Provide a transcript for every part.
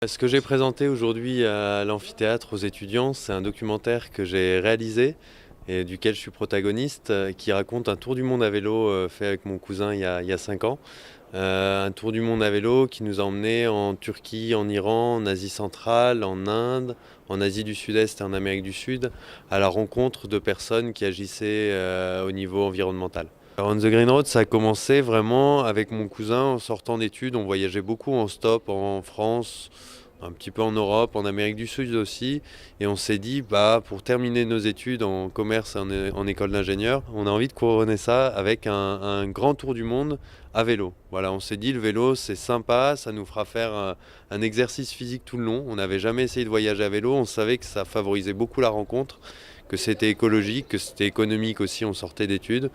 Ce que j'ai présenté aujourd'hui à l'amphithéâtre aux étudiants, c'est un documentaire que j'ai réalisé et duquel je suis protagoniste, qui raconte un tour du monde à vélo fait avec mon cousin il y a 5 ans. Un tour du monde à vélo qui nous a emmenés en Turquie, en Iran, en Asie centrale, en Inde, en Asie du Sud-Est et en Amérique du Sud, à la rencontre de personnes qui agissaient au niveau environnemental. Alors, On the Green Road, ça a commencé vraiment avec mon cousin en sortant d'études. On voyageait beaucoup en stop en France, un petit peu en Europe, en Amérique du Sud aussi. Et on s'est dit, pour terminer nos études en commerce et en école d'ingénieur, on a envie de couronner ça avec un grand tour du monde à vélo. Voilà, on s'est dit, le vélo, c'est sympa, ça nous fera faire un exercice physique tout le long. On n'avait jamais essayé de voyager à vélo, on savait que ça favorisait beaucoup la rencontre, que c'était écologique, que c'était économique aussi, on sortait d'études.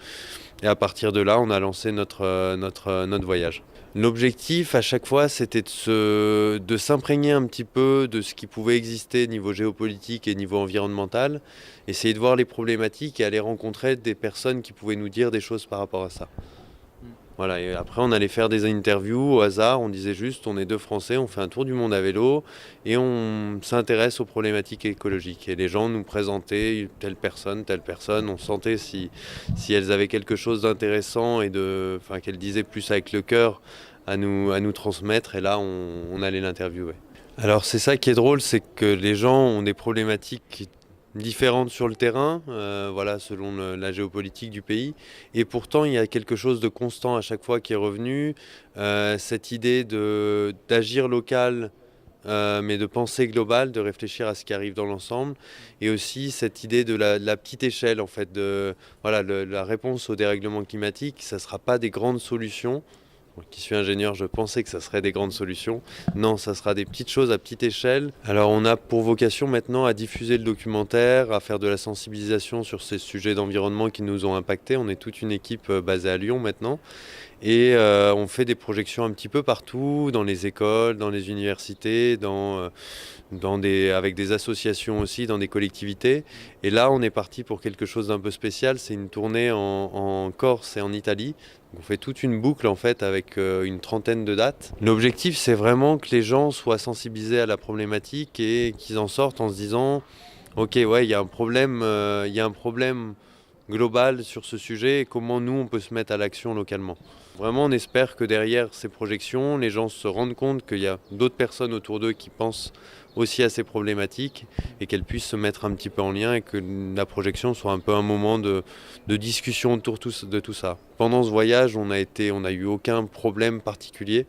Et à partir de là, on a lancé notre voyage. L'objectif à chaque fois, c'était de s'imprégner un petit peu de ce qui pouvait exister niveau géopolitique et niveau environnemental, essayer de voir les problématiques et aller rencontrer des personnes qui pouvaient nous dire des choses par rapport à ça. Voilà, et après on allait faire des interviews au hasard, on disait juste on est deux Français, on fait un tour du monde à vélo et on s'intéresse aux problématiques écologiques. Et les gens nous présentaient telle personne, on sentait si elles avaient quelque chose d'intéressant qu'elles disaient plus avec le cœur à nous transmettre, et là on allait l'interviewer. Alors c'est ça qui est drôle, c'est que les gens ont des problématiques différentes sur le terrain, voilà, selon la géopolitique du pays. Et pourtant, il y a quelque chose de constant à chaque fois qui est revenu, cette idée d'agir local, mais de penser global, de réfléchir à ce qui arrive dans l'ensemble, et aussi cette idée de la petite échelle, en fait, voilà, la réponse au dérèglement climatique, ça ne sera pas des grandes solutions. Moi qui suis ingénieur, je pensais que ça serait des grandes solutions. Non, ça sera des petites choses à petite échelle. Alors on a pour vocation maintenant à diffuser le documentaire, à faire de la sensibilisation sur ces sujets d'environnement qui nous ont impactés. On est toute une équipe basée à Lyon maintenant. Et on fait des projections un petit peu partout, dans les écoles, dans les universités, avec des associations aussi, dans des collectivités. Et là, on est parti pour quelque chose d'un peu spécial. C'est une tournée en Corse et en Italie. On fait toute une boucle en fait avec une trentaine de dates. L'objectif, c'est vraiment que les gens soient sensibilisés à la problématique et qu'ils en sortent en se disant, ok, ouais, il y a un problème global sur ce sujet et comment nous on peut se mettre à l'action localement. Vraiment, on espère que derrière ces projections, les gens se rendent compte qu'il y a d'autres personnes autour d'eux qui pensent aussi à ces problématiques et qu'elles puissent se mettre un petit peu en lien, et que la projection soit un peu un moment de discussion autour de tout ça. Pendant ce voyage, on a eu aucun problème particulier.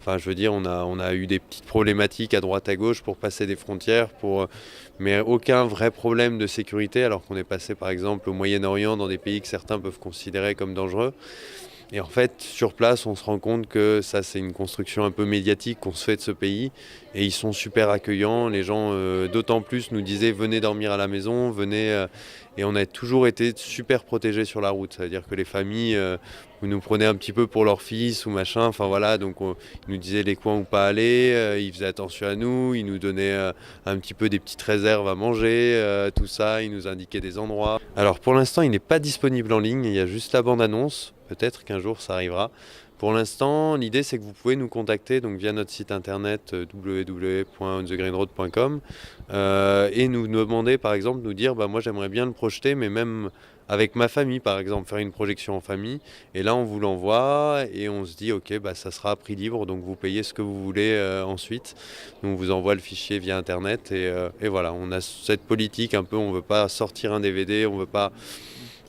Enfin, je veux dire, on a eu des petites problématiques à droite à gauche pour passer des frontières, mais aucun vrai problème de sécurité, alors qu'on est passé par exemple au Moyen-Orient, dans des pays que certains peuvent considérer comme dangereux. Et en fait, sur place, on se rend compte que ça, c'est une construction un peu médiatique qu'on se fait de ce pays. Et ils sont super accueillants. Les gens, d'autant plus, nous disaient venez dormir à la maison, venez. Et on a toujours été super protégés sur la route. C'est-à-dire que les familles nous prenaient un petit peu pour leur fils ou machin. Enfin voilà, donc ils nous disaient les coins où pas aller. Ils faisaient attention à nous. Ils nous donnaient un petit peu des petites réserves à manger, tout ça. Ils nous indiquaient des endroits. Alors pour l'instant, il n'est pas disponible en ligne. Il y a juste la bande-annonce. Peut-être qu'un jour ça arrivera. Pour l'instant, l'idée c'est que vous pouvez nous contacter donc via notre site internet www.onthegreenroad.com et nous demander par exemple, nous dire moi j'aimerais bien le projeter, mais même avec ma famille par exemple, faire une projection en famille. Et là on vous l'envoie et on se dit ok, ça sera à prix libre, donc vous payez ce que vous voulez ensuite. Nous, on vous envoie le fichier via internet et voilà, on a cette politique un peu, on veut pas sortir un DVD,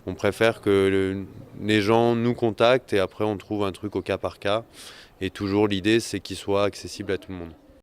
on préfère que les gens nous contactent et après on trouve un truc au cas par cas. Et toujours l'idée c'est qu'il soit accessible à tout le monde.